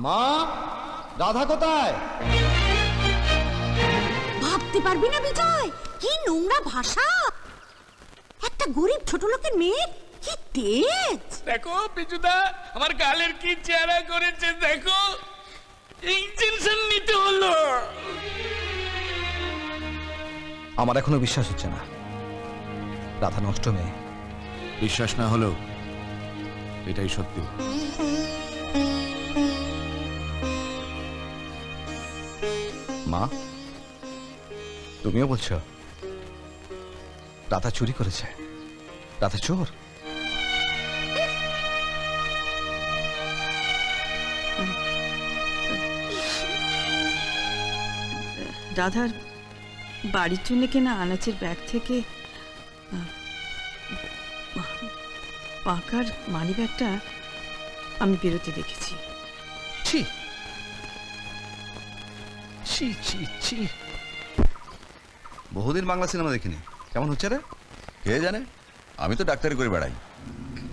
মা, রাধা কোথায়? ভাবতে পারবি না বিজয়, কি নোংরা ভাষা। একটা গরিব ছোট লোকের মেয়ে, কি তেজ। দেখো বিজুদা, আমার গালের কি চেহারা করেছে দেখো। ইনজেকশন নিতে হলো। আমার এখনো বিশ্বাস হচ্ছে না রাধা নষ্ট মেয়ে। বিশ্বাস না হলেও এটাই সত্যি। মা, তুমিও বলছো রাধা চুরি করেছে? রাধা চোর? রাধার বাড়ির জন্য কেনা আনাচের ব্যাগ থেকে পাকার মানি ব্যাগটা আমি বেরোতে দেখেছি। ছি ছি ছি ছি। বহুদিন বাংলা সিনেমা দেখিনি, কেমন হচ্ছে রে? কে জানে, আমি তো ডাক্তারি করে বেড়াই।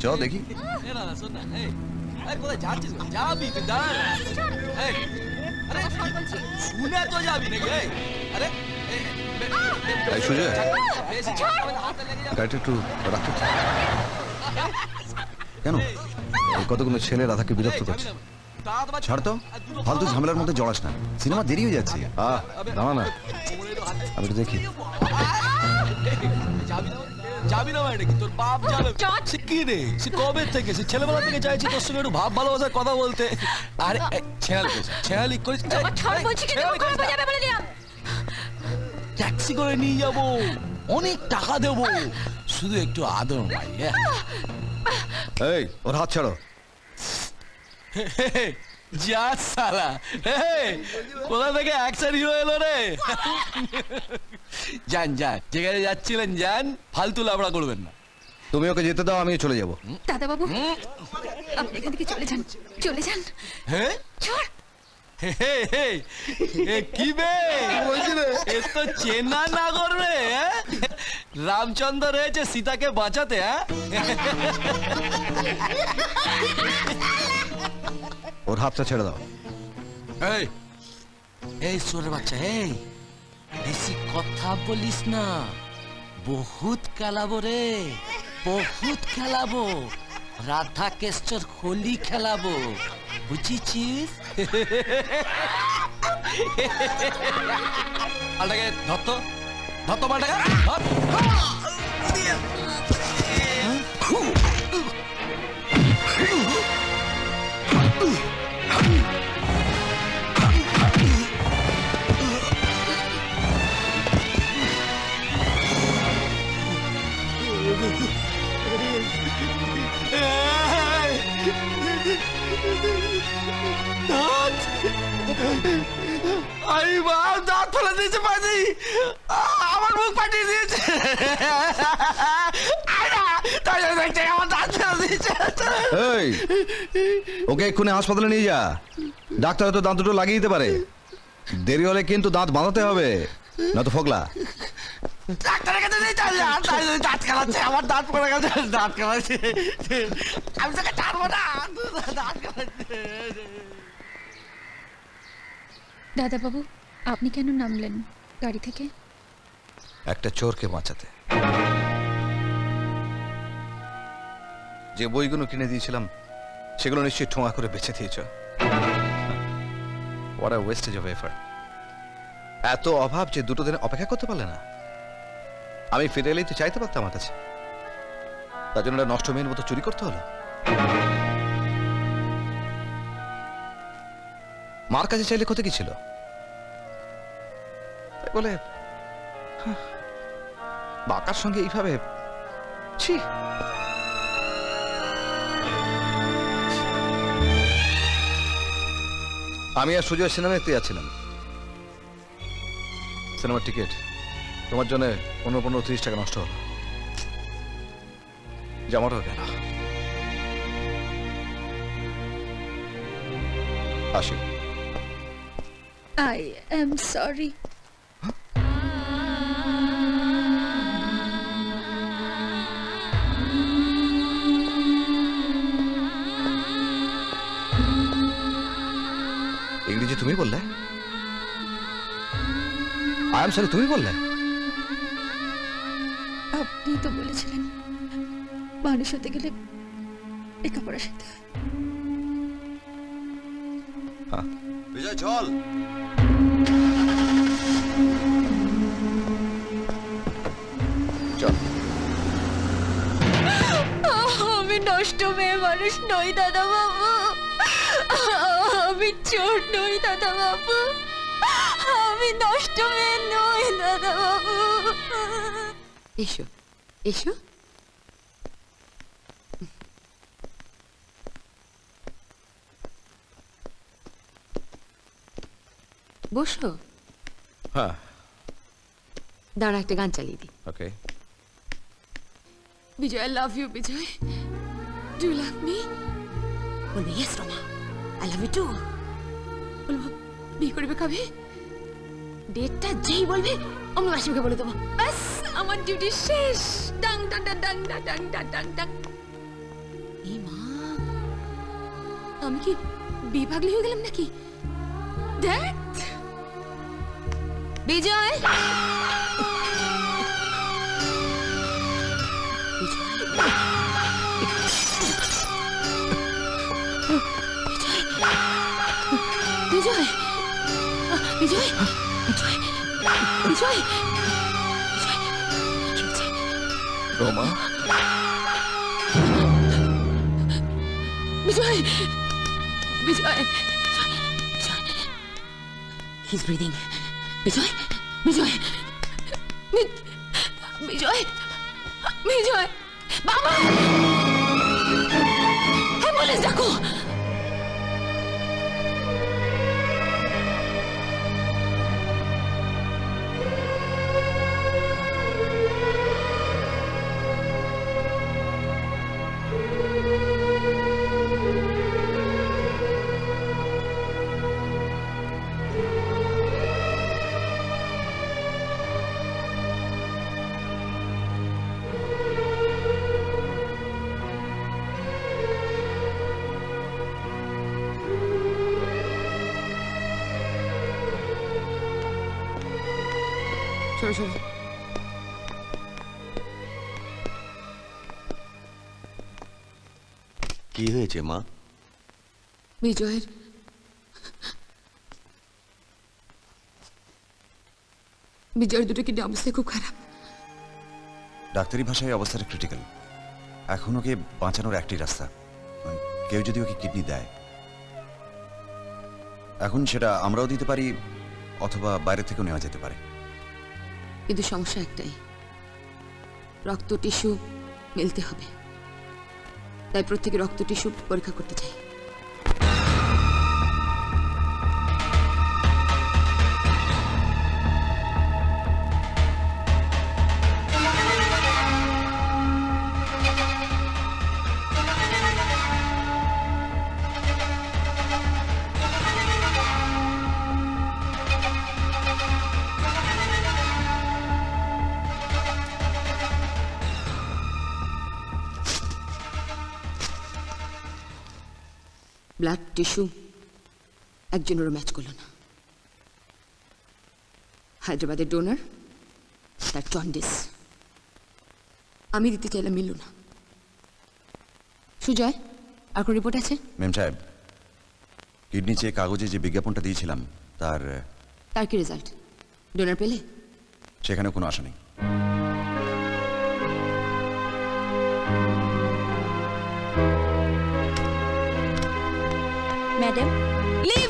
চল দেখি। এই সুজয়, গাড়িটা একটু রাখতে। কেন এই কতগুলো ছেলে রাধাকে বিরক্ত করছে? ছাড় তো, ফালতু ঝামেলার মধ্যে জড়াস না, সিনেমা দেরি হয়ে যাচ্ছে। দাঁড়া না, আমি তো দেখি। যাবি না মানে কি তোর বাপ যাবে? কি রে, সে কবে থেকে, সে ছেলেবেলা থেকে চাইছি তোর সঙ্গে একটু ভাব ভালোবাসার কথা বলতে। আরে ছেড়ালি করিস, ট্যাক্সি করে নিয়ে যাবো, অনেক টাকা দেবো, শুধু একটু আদর ভাই। এই ওর হাত ছাড়ো। যা সালা, কোথা থেকে অ্যাকশন হিরো এলো রে? যান যান, যেখানে যাচ্ছিলেন যান, ফালতু লাবড়া করবেন না। তুমি ওকে যেতে দাও, আমিও চলে যাবো। দাদা বাবু, আপনি এখান থেকে চলে যান, চলে যান। হ্যাঁ চল। কি বে, এ তো চেনা নাগর রে। রামচন্দ্র রয়েছে সীতাকে বাঁচাতে। ওর হাতটা ছেড়ে দাও। এই সোরের বাচ্চা, এই বেশি কথা বলিস না, বহুত খেলাবো রে, বহুত খেলাবো, রাধা কেশ্বর হোলি খেলাবো, বুঝেছিস? মালটাকে ধরতো, ধরতো মালটাকে। দাঁত ফেলে দিয়েছে পানি, আমার মুখ পাঠিয়ে দিয়েছে, আমার দাঁত ফেলে দিয়েছে। এই ওকে এক্ষুনি হাসপাতালে নিয়ে যা, ডাক্তার তো দাঁত দুটো লাগিয়ে দিতে পারে। দেরি হলে কিন্তু দাঁত বাঁধাতে হবে, না তো ফোগলা। ডাক্তারের কাছে দাঁত খেলাচ্ছে, আমার দাঁত পড়ে গেছে, দাঁত খেলাচ্ছে, আমি তোকে ছাড়বো না, দাঁত খেলাচ্ছে। দাদা বাবু, আপনি কেন নামলেন গাড়ি থেকে? একটা চোরকে বাঁচাতে। যে বইগুলো কিনে দিয়েছিলাম সেগুলো নিশ্চয়ই ঠোঙা করে বেঁচে দিয়েছ। What a wastage of effort! এত অভাব যে দুটো দিন অপেক্ষা করতে পারলে না। আমি ফিরে এলেই তো চাইতে পারতাম আমার কাছে, তার জন্য নষ্ট মেয়ের মতো চুরি করতে হলো। মার কাছে চাইলে ক্ষতি কি ছিল? তাই বলে বাকার সঙ্গে এইভাবে, ছি। আমি আর সুজয় সিনেমা দেখতে যাচ্ছিলাম। সিনেমার টিকিট তোমার জন্য 15-30 টাকা নষ্ট হলো। জামাটাও গেল। আসি। I am sorry. সরি তুমি বললে? আই এম সরি তুমি বললে? আপনি তো বলেছিলেন মানুষ হতে গেলে লেখাপড়া শিখতে হয়। হ্যাঁ, বিজয় চল। চল। আমি নষ্ট মেয়ে মানুষ নই দাদা বাবু, আমি চোর নই দাদা বাবু, আমি নষ্ট মেয়ে নই দাদা বাবু। এসো এসো। বসো, হ্যাঁ, দাঁড়া একটা গান চালিয়ে দিই। Okay. Bijoy, I love you Bijoy, do you love me? বলবে yes Roma, I love you too. বলবো বিয়ে করবে কবে? ডেটটা যেই বলবে আমি মাসিমকে বলে দেবো। ব্যাস আমার ডিউটি শেষ। ডাং ডাং ডাং ডাং ডাং ডাং ডাং ডাং ডাং। এই মা, আমি কি বিয়ে পাগলি হয়ে গেলাম নাকি? দেখ বিজয় বিজয় বিজয় বিজয় বিজয় রোমা, বিজয় বিজয়। He's breathing. বিজয় বিজয় বিজয় বিজয়, বাবা অ্যাম্বুলেন্স ডাকো। সরো সরো। কি হয়েছে মা? বিজয়ের বিজয়ের দুটো কিডনি অবস্থা খুব খারাপ। ডাক্তারি ভাষায় অবস্থাটা ক্রিটিক্যাল। এখন ওকে বাঁচানোর একটাই রাস্তা, কেউ যদি ওকে কিডনি দেয়, এখন সেটা আমরাও দিতে পারি অথবা বাইরে থেকেও নেওয়া যেতে পারে। কিন্তু সমস্যা একটাই, রক্ত টিস্যু মিলতে হবে। তাই প্রত্যেকে রক্ত টিস্যু পরীক্ষা করতে চাই। ব্লাড টিস্যু একজনেরও ম্যাচ করল না। হায়দ্রাবাদের ডোনার, তার জন্ডিস। আমি দিতে চাইলাম, মিলল না। সুজয়, আর কোন রিপোর্ট আছে? ম্যাম সাহেব, কিডনি চেয়ে কাগজে যে বিজ্ঞাপনটা দিয়েছিলাম তার তার কি রেজাল্ট? ডোনার পেলে? সেখানে কোনো আশা নেই। Madam, leave